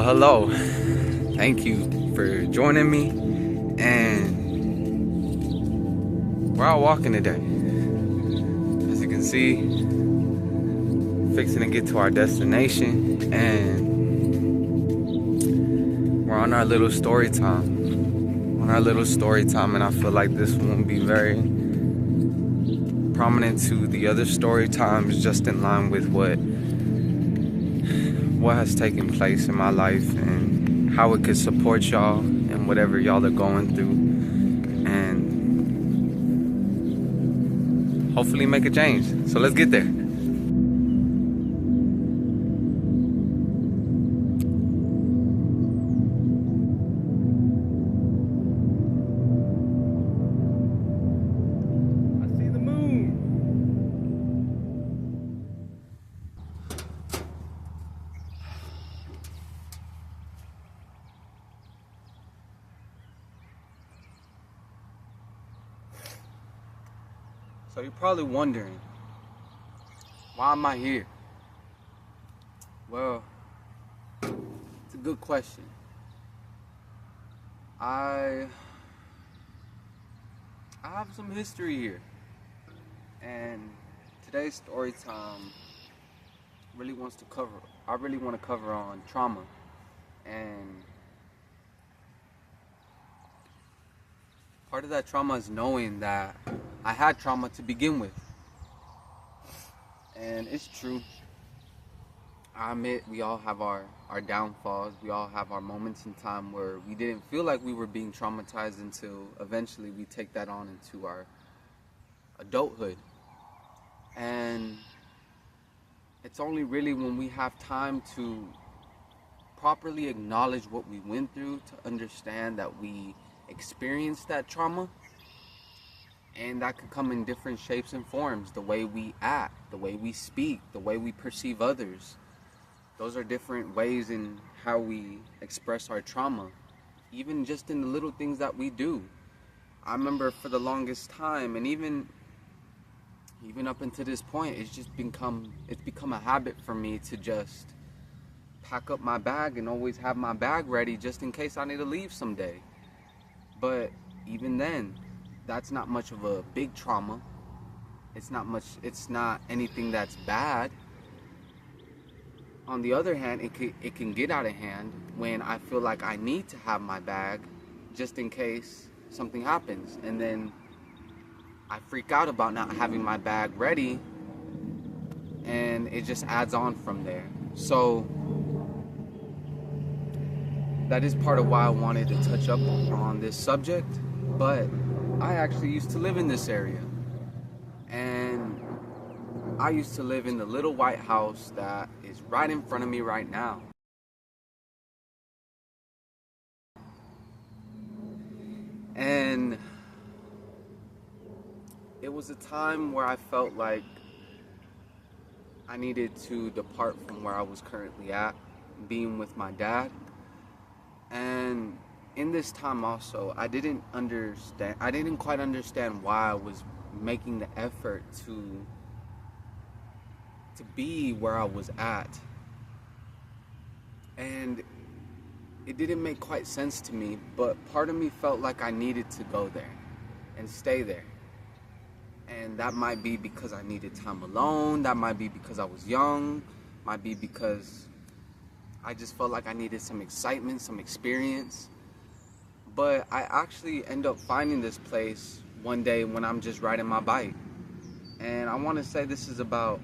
Well, hello. Thank you for joining me. And we're out walking today. As you can see, fixing to get to our destination. And we're on our little story time. And I feel like this won't be very prominent to the other story times, just in line with what has taken place in my life and how it could support y'all and whatever y'all are going through, and hopefully make a change. So let's get there. So you're probably wondering, why am I here? Well, it's a good question. I have some history here, and today's story time I really want to cover on trauma. And part of that trauma is knowing that I had trauma to begin with. And it's true. I admit we all have our downfalls. We all have our moments in time where we didn't feel like we were being traumatized until eventually we take that on into our adulthood. And it's only really when we have time to properly acknowledge what we went through to understand that we experienced that trauma. And that could come in different shapes and forms. The way we act, the way we speak, the way we perceive others. Those are different ways in how we express our trauma. Even just in the little things that we do. I remember for the longest time, and even up until this point, it's become a habit for me to just pack up my bag and always have my bag ready just in case I need to leave someday. But even then, that's not much of a big trauma. It's not anything that's bad. On the other hand, it can get out of hand when I feel like I need to have my bag just in case something happens. And then I freak out about not having my bag ready, and it just adds on from there. So that is part of why I wanted to touch up on this subject. But I actually used to live in this area, and I used to live in the little white house that is right in front of me right now. And it was a time where I felt like I needed to depart from where I was currently at, being with my dad. And in this time also, I didn't quite understand why I was making the effort to be where I was at. And it didn't make quite sense to me, but part of me felt like I needed to go there and stay there. And that might be because I needed time alone, that might be because I was young, might be because I just felt like I needed some excitement, some experience. But I actually end up finding this place one day when I'm just riding my bike. And I want to say this is about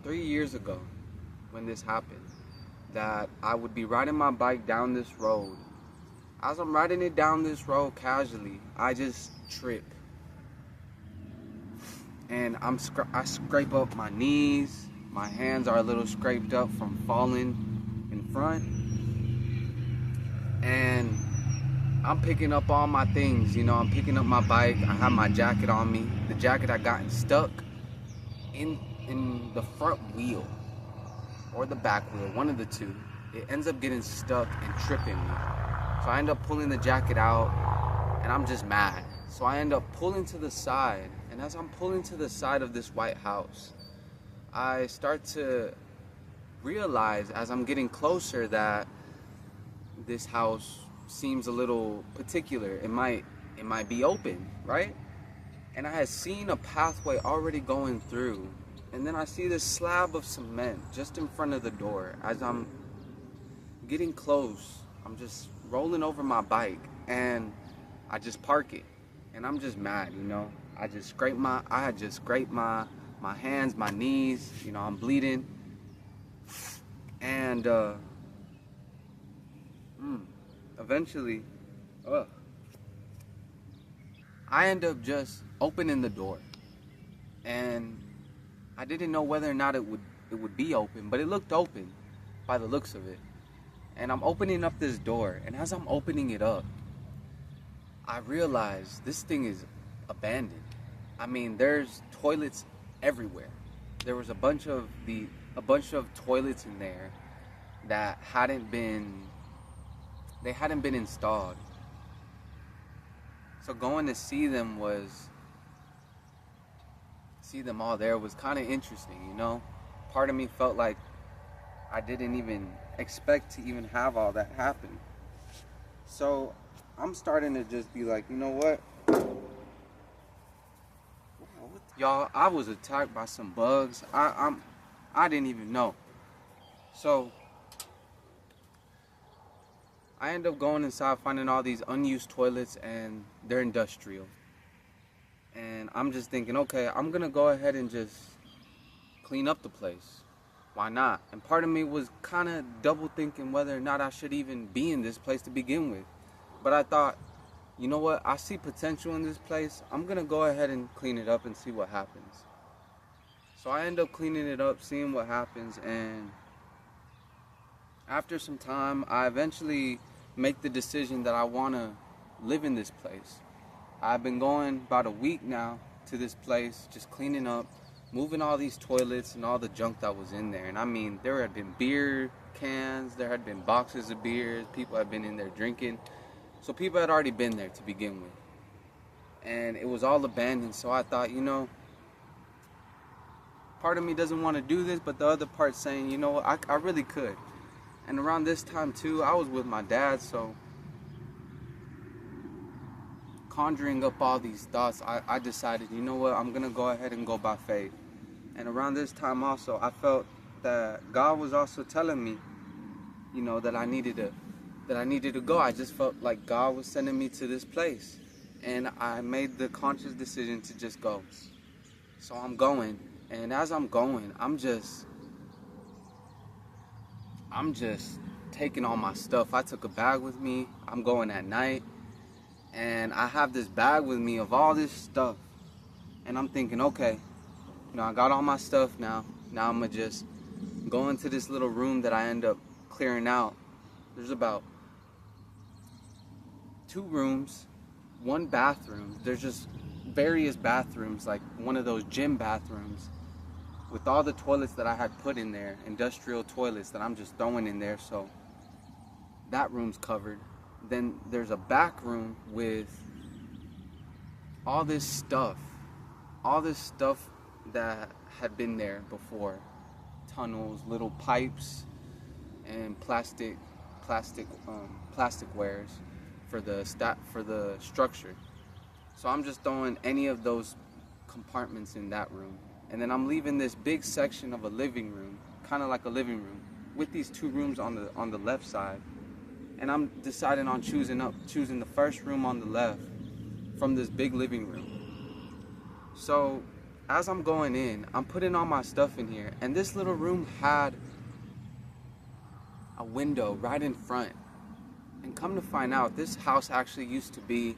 3 years ago when this happened, that I would be riding my bike down this road. As I'm riding it down this road casually, I just trip. And I scrape up my knees. My hands are a little scraped up from falling in front. And I'm picking up all my things, I'm picking up my bike. I have my jacket on me. The jacket I gotten stuck in the front wheel or the back wheel, one of the two. It ends up getting stuck and tripping me. So I end up pulling the jacket out, and I'm just mad. So I end up pulling to the side, and as I'm pulling to the side of this white house, I start to realize as I'm getting closer that this house seems a little particular. It might be open, right? And I had seen a pathway already going through. And then I see this slab of cement just in front of the door. As I'm getting close, I'm just rolling over my bike and I just park it. And I'm just mad, you know. I had just scraped my hands, my knees, you know, I'm bleeding. And eventually, I end up just opening the door. And I didn't know whether or not it would be open, but it looked open by the looks of it. And I'm opening up this door, and as I'm opening it up, I realize this thing is abandoned. I mean, there's toilets everywhere. There was a bunch of toilets in there that hadn't been installed. So going to see them all there was kind of interesting, you know. Part of me felt like I didn't even expect to even have all that happen. So I'm starting to just be like, you know what? Y'all, I was attacked by some bugs. I didn't even know. So I end up going inside, finding all these unused toilets, and they're industrial. And I'm just thinking, okay, I'm gonna go ahead and just clean up the place. Why not? And part of me was kind of double thinking whether or not I should even be in this place to begin with. But I thought, you know what? I see potential in this place. I'm gonna go ahead and clean it up and see what happens. So I end up cleaning it up, seeing what happens, and after some time, I eventually make the decision that I want to live in this place. I've been going about a week now to this place, just cleaning up, moving all these toilets and all the junk that was in there. And I mean, there had been beer cans, there had been boxes of beers, people had been in there drinking. So people had already been there to begin with. And it was all abandoned, so I thought, you know, part of me doesn't want to do this, but the other part's saying, you know, I really could. And around this time too, I was with my dad, so conjuring up all these thoughts, I decided, you know what, I'm gonna go ahead and go by faith. And around this time also, I felt that God was also telling me, you know, that I needed to go. I just felt like God was sending me to this place, and I made the conscious decision to just go. So I'm going, and as I'm going, I'm just taking all my stuff. I took a bag with me. I'm going at night, and I have this bag with me of all this stuff, and I'm thinking, okay, you know, I got all my stuff now. Now I'm gonna just go into this little room that I end up clearing out. There's about 2 rooms, 1 bathroom. There's just various bathrooms, like one of those gym bathrooms, with all the toilets that I had put in there, industrial toilets that I'm just throwing in there. So that room's covered. Then there's a back room with all this stuff that had been there before. Tunnels, little pipes, and plastic wares for the structure. So I'm just throwing any of those compartments in that room. And then I'm leaving this big section of a living room, kind of like a living room, with these 2 rooms on the left side. And I'm deciding on choosing the first room on the left from this big living room. So as I'm going in, I'm putting all my stuff in here, and this little room had a window right in front. And come to find out, this house actually used to be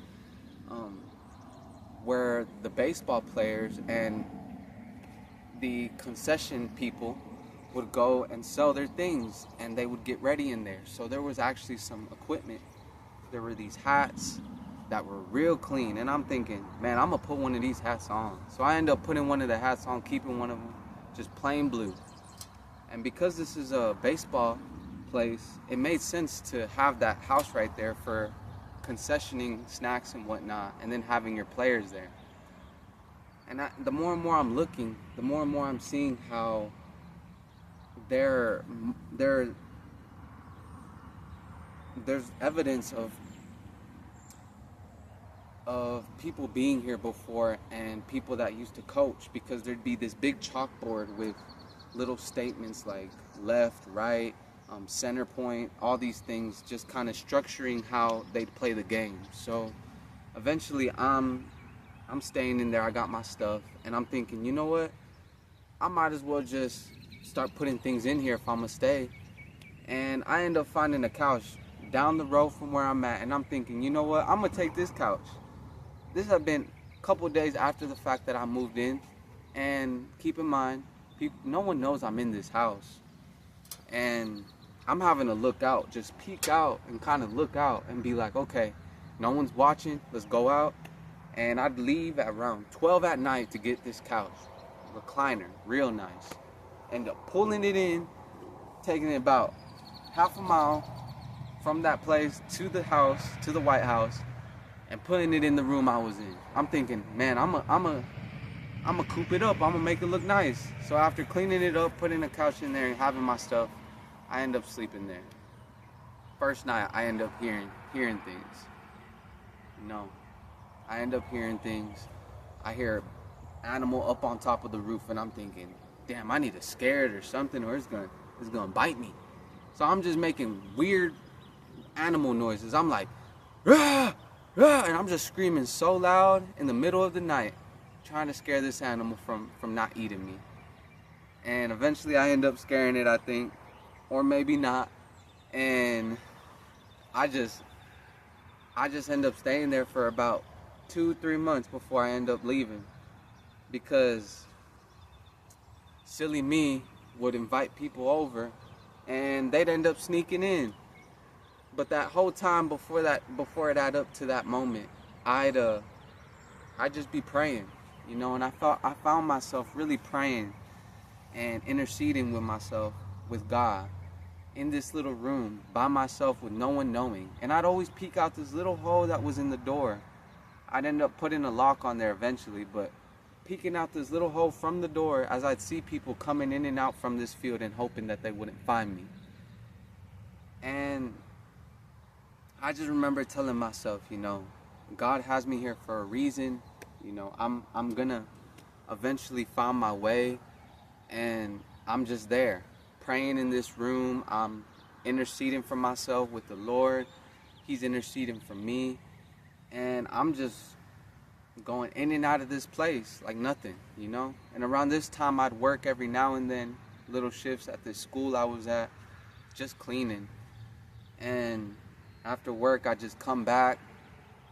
where the baseball players and the concession people would go and sell their things, and they would get ready in there. So there was actually some equipment. There were these hats that were real clean, and I'm thinking, man, I'm gonna put one of these hats on. So I end up putting one of the hats on, keeping one of them just plain blue. And because this is a baseball place, it made sense to have that house right there for concessioning snacks and whatnot, and then having your players there. And the more and more I'm looking, the more and more I'm seeing how there there there's evidence of people being here before and people that used to coach, because there'd be this big chalkboard with little statements like left, right, center point, all these things, just kind of structuring how they'd play the game. So eventually I'm staying in there. I got my stuff and I'm thinking, you know what, I might as well just start putting things in here if I'm gonna stay. And I end up finding a couch down the road from where I'm at, and I'm thinking, you know what, I'm gonna take this couch. This had been a couple days after the fact that I moved in, and keep in mind, no one knows I'm in this house, and I'm having to look out, just peek out and kind of look out and be like, okay, no one's watching, let's go out. And I'd leave at around 12 at night to get this couch, recliner, real nice. End up pulling it in, taking it about half a mile from that place to the house, to the White House, and putting it in the room I was in. I'm thinking, man, I'm a coop it up. I'm gonna make it look nice. So after cleaning it up, putting a couch in there and having my stuff, I end up sleeping there. First night, I end up hearing things. No, I end up hearing things. I hear animal up on top of the roof, and I'm thinking, damn, I need to scare it or something, or it's gonna bite me. So I'm just making weird animal noises. I'm like, rah, rah, and I'm just screaming so loud in the middle of the night, trying to scare this animal from not eating me. And eventually I end up scaring it, I think, or maybe not. And I just end up staying there for about 2-3 months before I end up leaving, because silly me would invite people over and they'd end up sneaking in. But that whole time before it add up to that moment, I'd just be praying, you know, and I found myself really praying and interceding with myself, with God, in this little room by myself with no one knowing. And I'd always peek out this little hole that was in the door. I'd end up putting a lock on there eventually, but peeking out this little hole from the door as I'd see people coming in and out from this field and hoping that they wouldn't find me. And I just remember telling myself, you know, God has me here for a reason. You know, I'm gonna eventually find my way, and I'm just there, praying in this room. I'm interceding for myself with the Lord. He's interceding for me, and I'm just going in and out of this place like nothing, you know. And around this time, I'd work every now and then, little shifts at this school I was at, just cleaning. And after work, I just come back,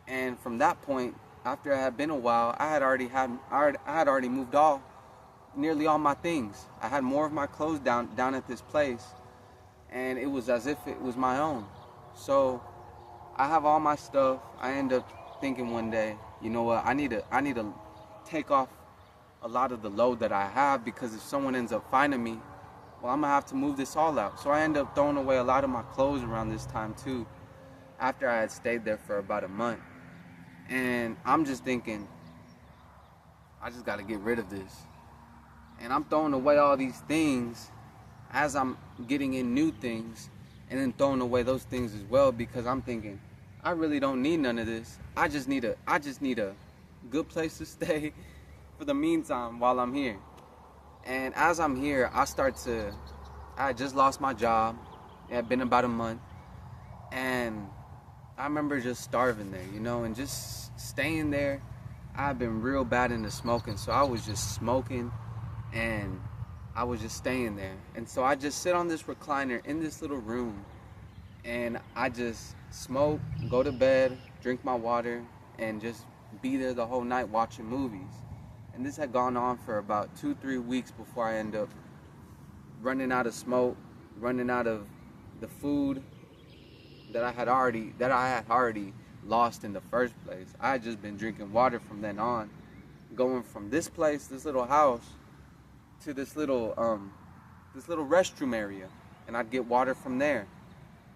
and from that point, after it had been a while, I had already moved nearly all my things. I had more of my clothes down at this place, and it was as if it was my own. So I have all my stuff. I end up thinking one day, you know what? I need to take off a lot of the load that I have, because if someone ends up finding me, well, I'm gonna have to move this all out. So I end up throwing away a lot of my clothes around this time too, after I had stayed there for about a month. And I'm just thinking, I just got to get rid of this. And I'm throwing away all these things as I'm getting in new things, and then throwing away those things as well, because I'm thinking, I really don't need none of this. I just need a good place to stay for the meantime while I'm here. And as I'm here, I just lost my job. It had been about a month. And I remember just starving there, you know, and just staying there. I've been real bad into smoking, so I was just smoking, and I was just staying there. And so I just sit on this recliner in this little room, and I just smoke, go to bed, drink my water, and just be there the whole night watching movies. And this had gone on for about 2-3 weeks before I end up running out of smoke, running out of the food that I had already lost in the first place. I had just been drinking water from then on, going from this place, this little house, to this little restroom area, and I'd get water from there.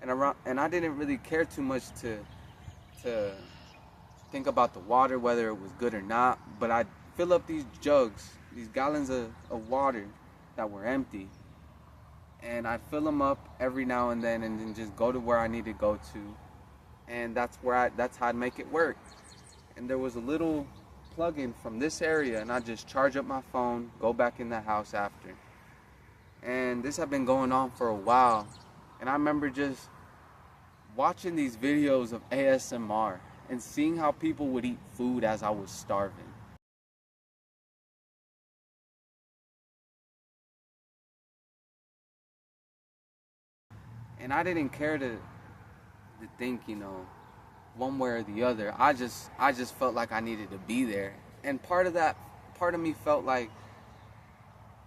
And I didn't really care too much to think about the water, whether it was good or not, but I'd fill up these jugs, these gallons of water that were empty, and I'd fill them up every now and then just go to where I need to go to, and that's how I'd make it work. And there was a little plug-in from this area, and I just charge up my phone, go back in the house after. And this had been going on for a while, and I remember just watching these videos of ASMR and seeing how people would eat food as I was starving. And I didn't care to think, one way or the other. I just felt like I needed to be there. And part of me felt like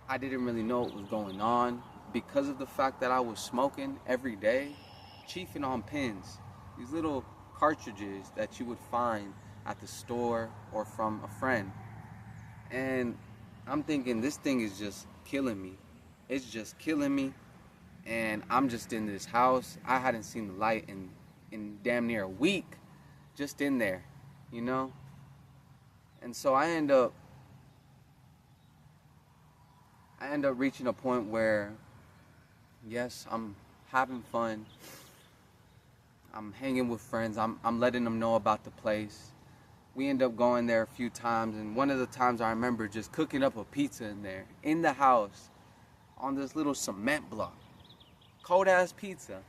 I didn't really know what was going on because of the fact that I was smoking every day, chiefing on pins, these little cartridges that you would find at the store or from a friend. And I'm thinking, this thing is just killing me. It's just killing me. And I'm just in this house. I hadn't seen the light in damn near a week, just in there, And so I end up reaching a point where, yes, I'm having fun. I'm hanging with friends. I'm letting them know about the place. We end up going there a few times, and one of the times I remember just cooking up a pizza in there, in the house, on this little cement block. Cold ass pizza.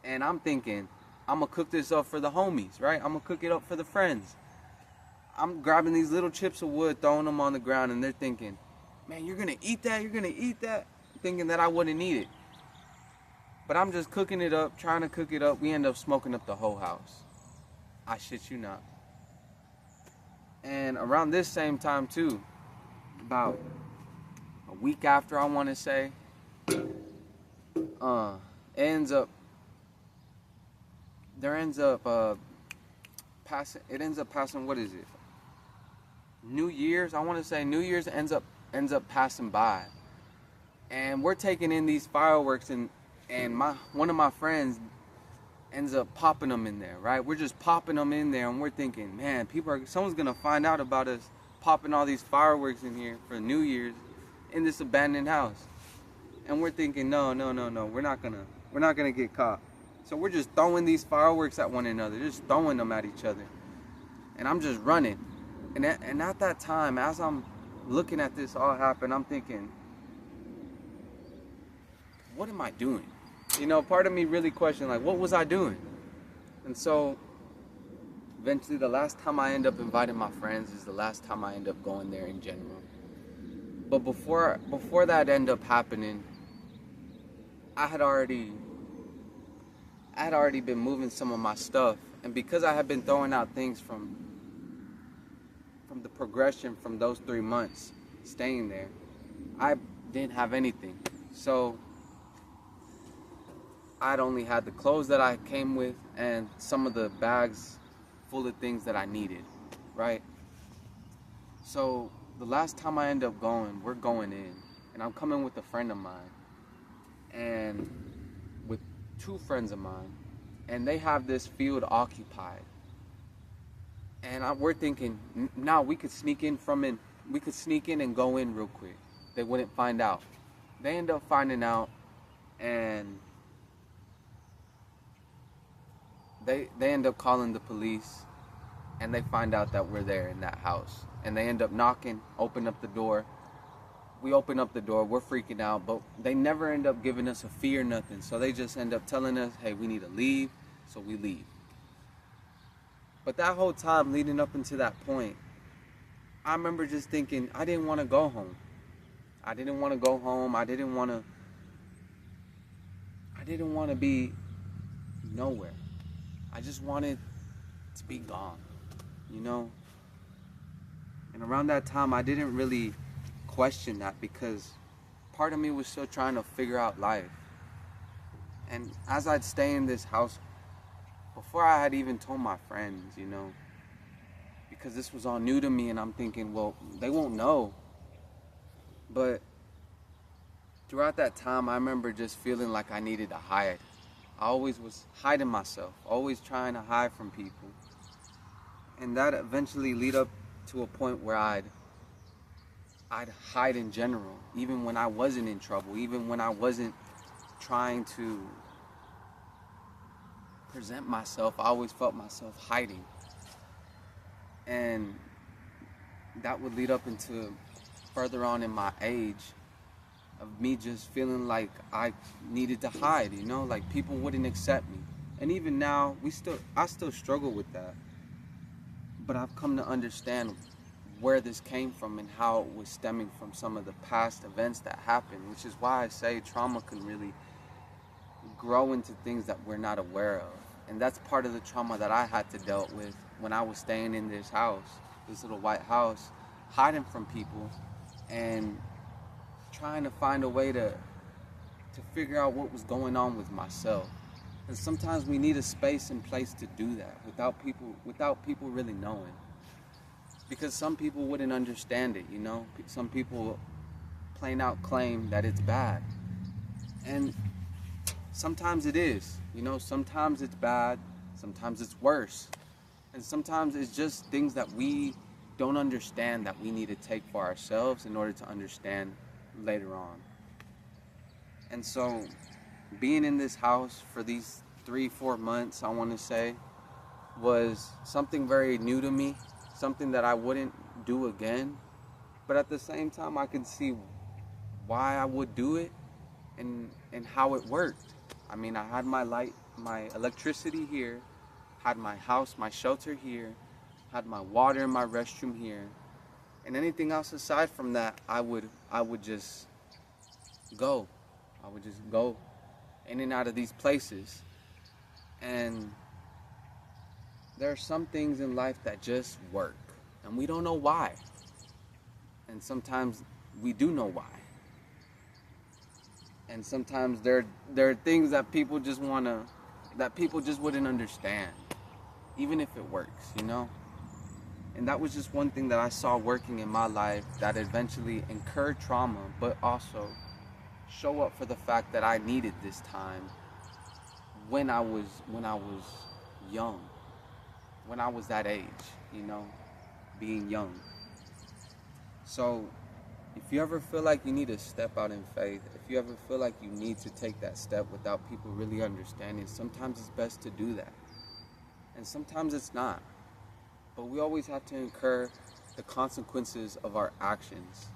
And I'm thinking, I'm gonna cook this up for the homies, right? I'm gonna cook it up for the friends. I'm grabbing these little chips of wood, throwing them on the ground, and they're thinking, man, you're gonna eat that? You're gonna eat that? Thinking that I wouldn't eat it. But I'm just cooking it up, trying to cook it up. We end up smoking up the whole house. I shit you not. And around this same time too, about a week after, I want to say, ends up passing, what is it? New Year's, I want to say New Year's ends up passing by. And we're taking in these fireworks, and one of my friends ends up popping them in there, right? We're just popping them in there, and we're thinking, man, someone's gonna find out about us popping all these fireworks in here for New Year's in this abandoned house. And we're thinking, no, we're not gonna get caught. So we're just throwing these fireworks at one another, just throwing them at each other. And I'm just running. And at that time, as I'm looking at this all happen, I'm thinking, what am I doing? Part of me really questioned, like, what was I doing? And so eventually the last time I end up inviting my friends is the last time I end up going there in general. But before that end up happening, I had already been moving some of my stuff, and because I had been throwing out things from the progression from those 3 months staying there, I didn't have anything. So I'd only had the clothes that I came with and some of the bags full of things that I needed, right? So the last time I end up going, we're going in, and I'm coming with a friend of mine and with 2 friends of mine, and they have this field occupied. And we're thinking, now we could sneak in and go in real quick. They wouldn't find out. They end up finding out, and they end up calling the police, and they find out that we're there in that house. And they end up knocking, open up the door. We open up the door, we're freaking out, but they never end up giving us a fee or nothing. So they just end up telling us, hey, we need to leave, so we leave. But that whole time leading up into that point, I remember just thinking, I didn't want to go home. I didn't want to go home. I didn't want to be nowhere. I just wanted to be gone, And around that time, I didn't really question that, because part of me was still trying to figure out life. And as I'd stay in this house, before I had even told my friends, because this was all new to me, and I'm thinking, well, they won't know. But throughout that time, I remember just feeling like I needed to hide. I always was hiding myself, always trying to hide from people. And that eventually lead up to a point where I'd hide in general, even when I wasn't in trouble, even when I wasn't trying to present myself, I always felt myself hiding. And that would lead up into further on in my age of me just feeling like I needed to hide, like people wouldn't accept me. And even now, I still struggle with that. But I've come to understand where this came from and how it was stemming from some of the past events that happened, which is why I say trauma can really grow into things that we're not aware of. And that's part of the trauma that I had to deal with when I was staying in this house, this little white house, hiding from people and trying to find a way to figure out what was going on with myself. And sometimes we need a space and place to do that without people really knowing. Because some people wouldn't understand it, Some people plain out claim that it's bad. And sometimes it is, Sometimes it's bad, sometimes it's worse. And sometimes it's just things that we don't understand that we need to take for ourselves in order to understand later on. And so being in this house for these 3-4 months, I want to say, was something very new to me, something that I wouldn't do again. But at the same time, I could see why I would do it and how it worked. I mean, I had my light, my electricity here, had my house, my shelter here, had my water and my restroom here. And anything else aside from that, I would just go. I would just go in and out of these places. And there are some things in life that just work, and we don't know why. And sometimes we do know why. And sometimes there are things that people just wouldn't understand, even if it works, And that was just one thing that I saw working in my life that eventually incurred trauma, but also show up for the fact that I needed this time when I was young, when I was that age, being young. So if you ever feel like you need to step out in faith, if you ever feel like you need to take that step without people really understanding, sometimes it's best to do that. And sometimes it's not. But we always have to incur the consequences of our actions.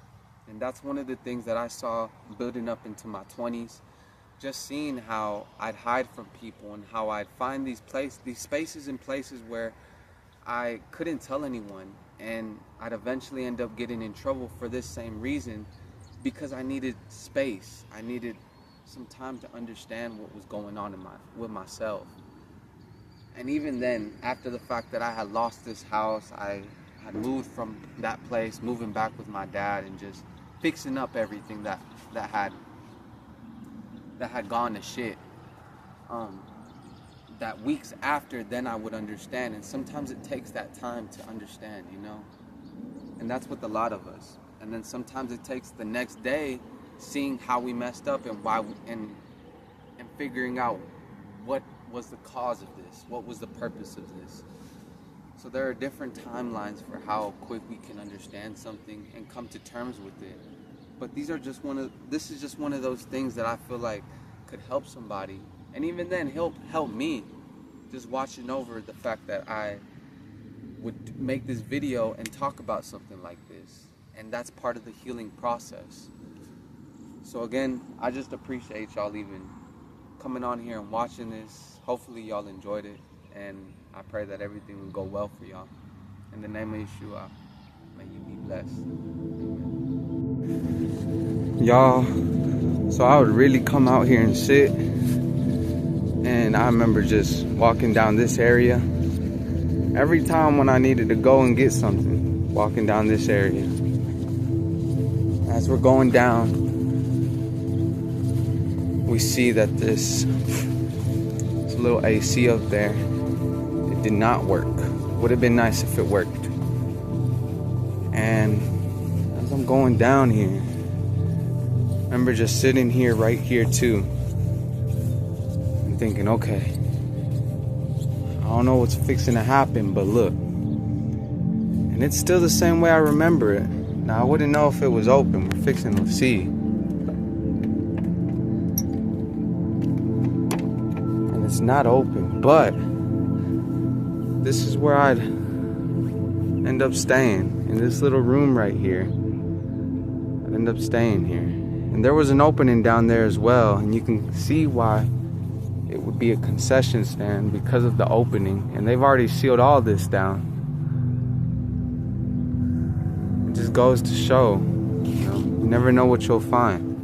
And that's one of the things that I saw building up into my 20s. Just seeing how I'd hide from people and how I'd find these spaces and places where I couldn't tell anyone. And I'd eventually end up getting in trouble for this same reason, because I needed space. I needed some time to understand what was going on with myself. And even then, after the fact that I had lost this house, I had moved from that place, moving back with my dad and just fixing up everything that had gone to shit. That weeks after, then I would understand. And sometimes it takes that time to understand, And that's with a lot of us. And then sometimes it takes the next day seeing how we messed up and why, and figuring out what was the cause of this, what was the purpose of this. So there are different timelines for how quick we can understand something and come to terms with it. But this is just one of those things that I feel like could help somebody. And even then, help me, just watching over the fact that I would make this video and talk about something like this. And that's part of the healing process. So again, I just appreciate y'all even coming on here and watching this. Hopefully y'all enjoyed it. And I pray that everything will go well for y'all. In the name of Yeshua, may you be blessed. Amen. Y'all, so I would really come out here and sit. And I remember just walking down this area. Every time when I needed to go and get something, walking down this area. As we're going down, we see that this little AC up there, it did not work. Would have been nice if it worked. And as I'm going down here, I remember just sitting here, right here too, and thinking, okay, I don't know what's fixing to happen, but look. And it's still the same way I remember it. Now, I wouldn't know if it was open. We're fixing to see. it's not open, but this is where I'd end up staying, in this little room right here. I'd end up staying here. And there was an opening down there as well, and you can see why it would be a concession stand, because of the opening. And they've already sealed all this down. It just goes to show, you know, you never know what you'll find.